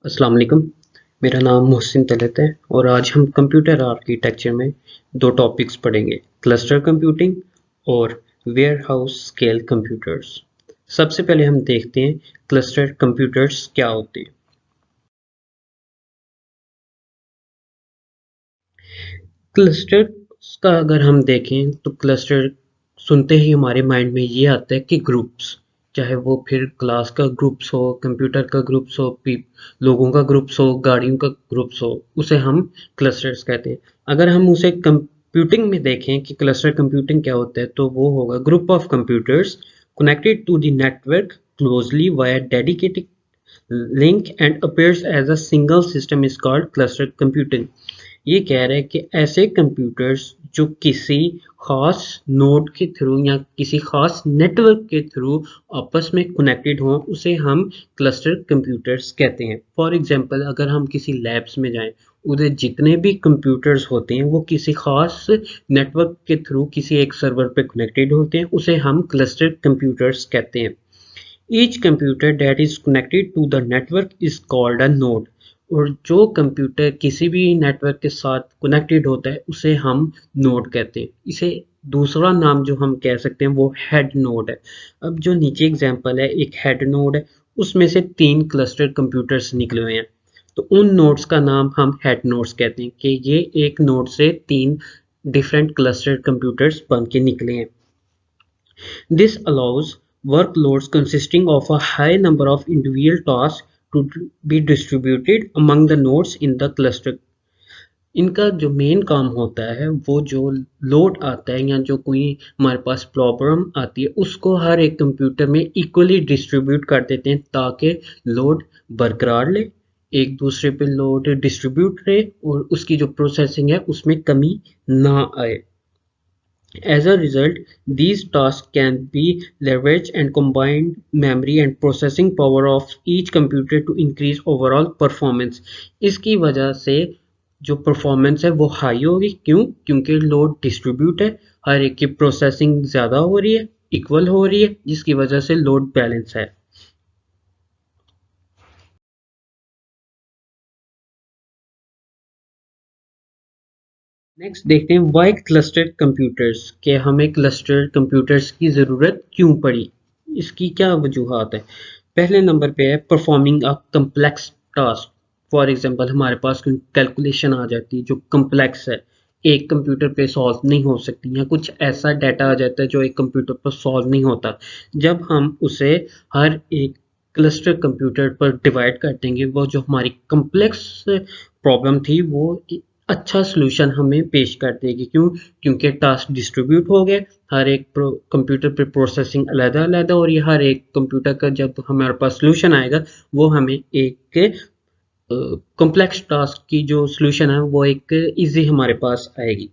अस्सलाम वालेकुम। मेरा नाम मोहसिन तलत है और आज हम कंप्यूटर आर्किटेक्चर में दो टॉपिक्स पढ़ेंगे, क्लस्टर कंप्यूटिंग और वेयरहाउस स्केल कंप्यूटर्स। सबसे पहले हम देखते हैं क्लस्टर कंप्यूटर्स क्या होते हैं। क्लस्टर का अगर हम देखें तो क्लस्टर सुनते ही हमारे माइंड में ये आता है कि ग्रुप्स, चाहे वो फिर क्लास का ग्रुप्स हो, कंप्यूटर का ग्रुप्स हो, लोगों का ग्रुप्स हो, गाड़ियों का ग्रुप्स हो, उसे हम क्लस्टर्स कहते हैं। अगर हम उसे कंप्यूटिंग में देखें कि क्लस्टर कंप्यूटिंग क्या होता है तो वो होगा group of computers connected to the network closely via dedicated link and appears as a single system is called cluster computing। ये कह रहा है कि ऐसे कंप्यूटर्स जो किसी खास नोड के थ्रू या किसी खास नेटवर्क के थ्रू आपस में कनेक्टेड हों उसे हम क्लस्टर कंप्यूटर्स कहते हैं। फॉर एग्जांपल अगर हम किसी लैब्स में जाएं, उधर जितने भी कंप्यूटर्स होते हैं वो किसी खास नेटवर्क के थ्रू किसी एक सर्वर पे कनेक्टेड होते हैं, उसे हम क्लस्टर कंप्यूटर्स कहते हैं। Each computer that is connected to the network is called a node। और जो कंप्यूटर किसी भी नेटवर्क के साथ कनेक्टेड होता है उसे हम नोड कहते हैं। इसे दूसरा नाम जो हम कह सकते हैं वो हेड नोड है। अब जो नीचे एग्जांपल है, एक हेड नोड है, उसमें से 3 क्लस्टर कंप्यूटर्स निकले हुए हैं, तो उन नोड्स का नाम हम हेड नोड्स कहते हैं कि ये एक नोड से 3 डिफरेंट क्लस्टर कंप्यूटर्स बन के निकले हैं। This allows workloads consisting of a high number of individual tasks to be distributed among the nodes in the cluster। इनका जो मेन काम होता है वो जो लोड आता है या जो कोई हमारे पास प्रॉब्लम आती है उसको हर एक कंप्यूटर में इक्वली डिस्ट्रीब्यूट कर देते हैं ताकि लोड बरकरार ले, एक दूसरे पे लोड डिस्ट्रीब्यूट रहे और उसकी जो प्रोसेसिंग है उसमें कमी ना आए। As a result, these tasks can be leveraged and combined memory and processing power of each computer to increase overall performance। इसकी वजह से जो परफॉर्मेंस है वो हाई होगी। क्यों? क्योंकि लोड डिस्ट्रीब्यूट है, हर एक की प्रोसेसिंग ज़्यादा हो रही है, इक्वल हो रही है, जिसकी वजह से लोड बैलेंस है। नेक्स्ट देखते हैं वाई क्लस्टर कंप्यूटर्स, के हमें क्लस्टर कंप्यूटर्स की ज़रूरत क्यों पड़ी, इसकी क्या वजूहात है। पहले नंबर पे है performing a complex task. For example हमारे पास कोई कैलकुलेशन आ जाती है जो कम्प्लेक्स है, एक कंप्यूटर पे सॉल्व नहीं हो सकती, या कुछ ऐसा डाटा आ जाता है जो एक कंप्यूटर पर सॉल्व नहीं होता। जब हम उसे हर एक क्लस्टर कंप्यूटर पर डिवाइड कर देंगे, वो जो हमारी कम्प्लेक्स प्रॉब्लम थी वो अच्छा सॉल्यूशन हमें पेश कर देगी। क्यों? क्योंकि टास्क डिस्ट्रीब्यूट हो गए, हर एक कंप्यूटर पे प्रोसेसिंग अलग-अलग और ये हर एक कंप्यूटर का जब हमारे पास सॉल्यूशन आएगा वो हमें एक कॉम्प्लेक्स टास्क की जो सॉल्यूशन है वो एक इजी हमारे पास आएगी।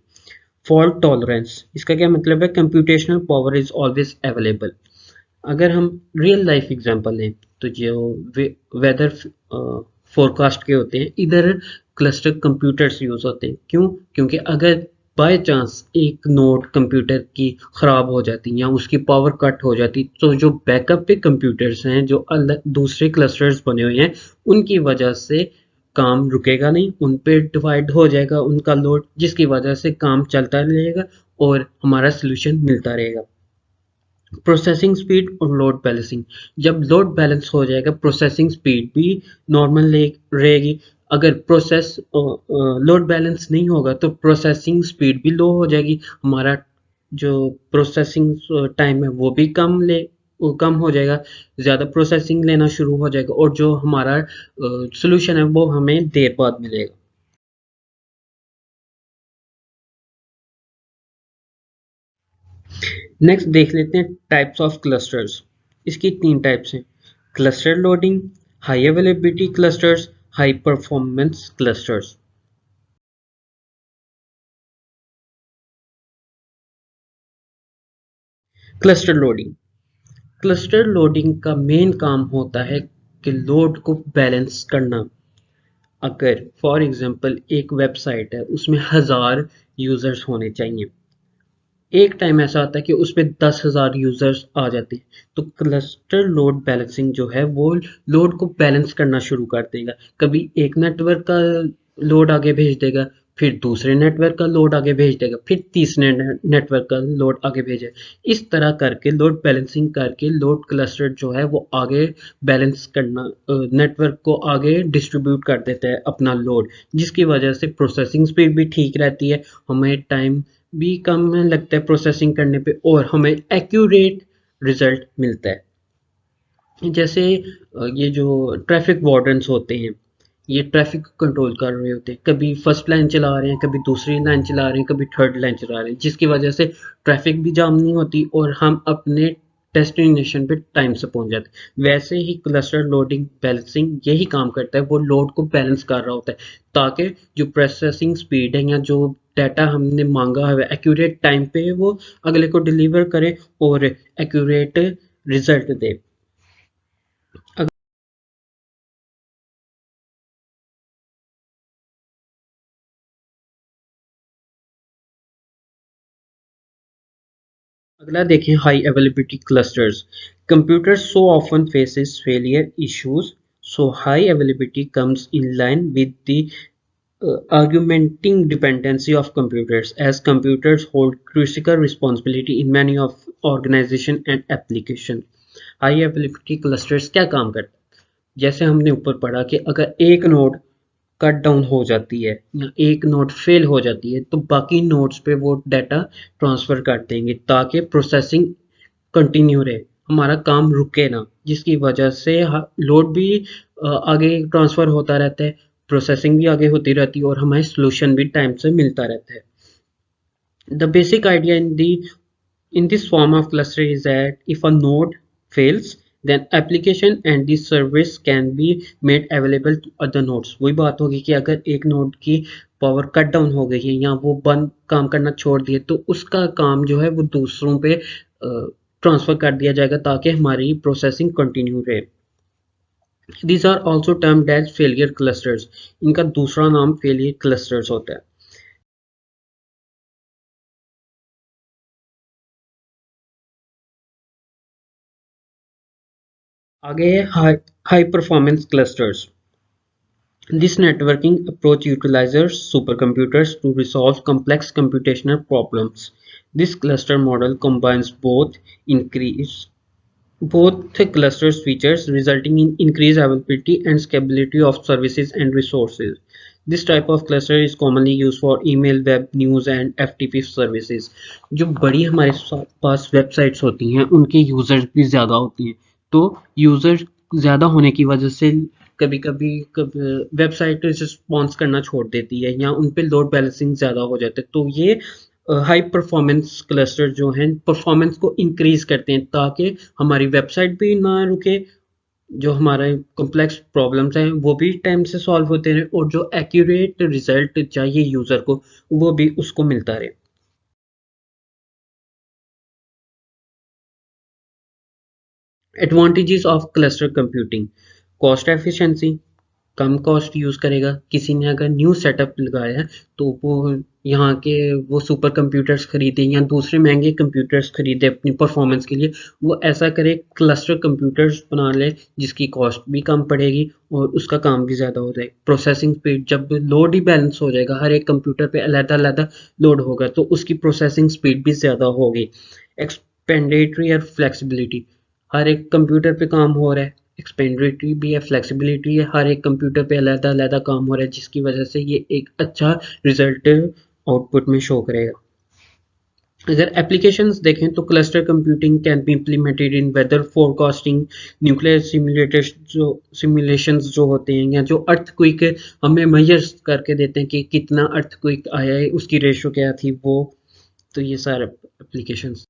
फॉल्ट टॉलरेंस, इसका क्या मतलब है? Computational power is always available. अगर हम रियल लाइफ एग्जांपल लें तो जो वेदर फोरकास्ट के होते हैं, इधर क्लस्टर कंप्यूटर्स यूज़ होते हैं। क्यों? क्योंकि अगर बाय चांस एक नोड कंप्यूटर की ख़राब हो जाती या उसकी पावर कट हो जाती तो जो बैकअप पे कंप्यूटर्स हैं जो अलग दूसरे क्लस्टर्स बने हुए हैं उनकी वजह से काम रुकेगा नहीं, उन पे डिवाइड हो जाएगा उनका लोड, जिसकी वजह से काम चलता रहेगा और हमारा सोल्यूशन मिलता रहेगा। प्रोसेसिंग स्पीड और लोड बैलेंसिंग, जब लोड बैलेंस हो जाएगा प्रोसेसिंग स्पीड भी नॉर्मल रहेगी। अगर प्रोसेस लोड बैलेंस नहीं होगा तो प्रोसेसिंग स्पीड भी लो हो जाएगी, हमारा जो प्रोसेसिंग टाइम है वो कम हो जाएगा, ज़्यादा प्रोसेसिंग लेना शुरू हो जाएगा और जो हमारा सोल्यूशन है वो हमें देर बाद मिलेगा। नेक्स्ट देख लेते हैं टाइप्स ऑफ क्लस्टर्स। इसकी 3 टाइप्स हैं, cluster loading, high availability clusters, high performance clusters. Cluster loading, cluster loading का मेन काम होता है कि लोड को बैलेंस करना। अगर फॉर एग्जांपल एक वेबसाइट है उसमें 1000 यूजर्स होने चाहिए, एक टाइम ऐसा आता है कि उस पे 10,000 यूजर्स आ जाते हैं, तो क्लस्टर लोड बैलेंसिंग जो है वो लोड को बैलेंस करना शुरू कर देगा। कभी एक नेटवर्क का लोड आगे भेज देगा, फिर दूसरे नेटवर्क का लोड आगे भेज देगा, फिर तीसरे नेटवर्क का लोड आगे भेजेगा। इस तरह करके लोड बैलेंसिंग करके लोड क्लस्टर जो है वो आगे बैलेंस करना, नेटवर्क को आगे डिस्ट्रीब्यूट कर देता है अपना लोड, जिसकी वजह से प्रोसेसिंग स्पीड भी ठीक रहती है, हमें टाइम भी कम लगता है प्रोसेसिंग करने पे, और हमें एक्यूरेट रिजल्ट मिलता है। जैसे ये जो ट्रैफिक वार्डन्स होते हैं, ये ट्रैफिक को कंट्रोल कर रहे होते हैं, कभी फर्स्ट लाइन चला रहे हैं, कभी दूसरी लाइन चला रहे हैं, कभी थर्ड लाइन चला रहे हैं, जिसकी वजह से ट्रैफिक भी जाम नहीं होती और हम अपने डेस्टिनेशन पे टाइम से पहुंच जाते हैं। वैसे ही क्लस्टर लोडिंग बैलेंसिंग यही काम करता है, वो लोड को बैलेंस कर रहा होता है, ताकि जो प्रोसेसिंग स्पीड है या जो डाटा हमने मांगा है एक्यूरेट टाइम पे वो अगले को डिलीवर करे और एक्यूरेट रिजल्ट दे। अगला देखें, high availability clusters. Computers so often faces failure issues, so high availability comes in line with the augmenting dependency of computers, as computers hold critical responsibility in many of organization and application. High availability clusters क्या काम करते हैं? जैसे हमने ऊपर पढ़ा कि अगर एक नोड कट डाउन हो जाती है या एक नोड फेल हो जाती है, तो बाकी नोड्स पे वो डाटा ट्रांसफर कर देंगे ताकि प्रोसेसिंग कंटिन्यू रहे, हमारा काम रुके ना, जिसकी वजह से लोड भी आगे ट्रांसफर होता रहता है, प्रोसेसिंग भी आगे होती रहती है और हमें सोल्यूशन भी टाइम से मिलता रहता है। The basic idea in this form of cluster is that if a node fails, then application and the service can be made available to other nodes. वही बात होगी कि अगर एक नोड की पावर कट डाउन हो गई है या वो बंद काम करना छोड़ दिए, तो उसका काम जो है वो दूसरों पे ट्रांसफर कर दिया जाएगा ताकि हमारी प्रोसेसिंग कंटिन्यू रहे। These are also termed as failure clusters. इनका दूसरा नाम failure clusters होता है। आगे है high performance clusters. This networking approach utilizes supercomputers to resolve complex computational problems. This cluster model combines both clusters features, resulting in increased availability and scalability of services and resources. This type of cluster is commonly used for email, web, news and FTP services. जो बड़ी हमारे पास websites होती हैं उनके users भी ज़्यादा होती हैं, तो यूजर ज़्यादा होने की वजह से कभी कभी वेबसाइट रिस्पॉन्स करना छोड़ देती है या उन पे लोड बैलेंसिंग ज़्यादा हो जाता है, तो ये हाई परफॉर्मेंस क्लस्टर जो हैं परफॉर्मेंस को इंक्रीज करते हैं ताकि हमारी वेबसाइट भी ना रुके, जो हमारे कॉम्प्लेक्स प्रॉब्लम्स हैं वो भी टाइम से सॉल्व होते रहे और जो एक्यूरेट रिजल्ट चाहिए यूज़र को वो भी उसको मिलता रहे। Advantages of cluster computing. Cost efficiency, come cost use करेगा। किसी ने अगर न्यू सेटअप लगाया है तो वो यहाँ के वो सुपर कंप्यूटर्स खरीदे या दूसरे महंगे कंप्यूटर्स खरीदे अपनी परफॉर्मेंस के लिए, वो ऐसा करे क्लस्टर कंप्यूटर्स बना ले जिसकी कॉस्ट भी कम पड़ेगी और उसका काम भी ज़्यादा हो जाएगा। प्रोसेसिंग स्पीड, जब लोड ही बैलेंस हो जाएगा, हर एक कंप्यूटर पे अलग अलग लोड होगा तो उसकी प्रोसेसिंग स्पीड भी ज़्यादा होगी। एक्सपेंडेटरी और फ्लेक्सिबिलिटी, हर एक कंप्यूटर पे काम हो रहा है, एक्सपेंडेटरी भी है, फ्लेक्सिबिलिटी है, हर एक कंप्यूटर पे अलग-अलग काम हो रहा है जिसकी वजह से ये एक अच्छा रिजल्ट आउटपुट में शो करेगा। अगर एप्लीकेशंस देखें तो cluster computing can be implemented in weather forecasting, nuclear simulations जो होते हैं, या जो अर्थक्वेक हमें मेजर करके देते हैं कि कितना अर्थक्वेक आया है, उसकी रेशो क्या थी वो, तो ये सारे एप्लीकेशंस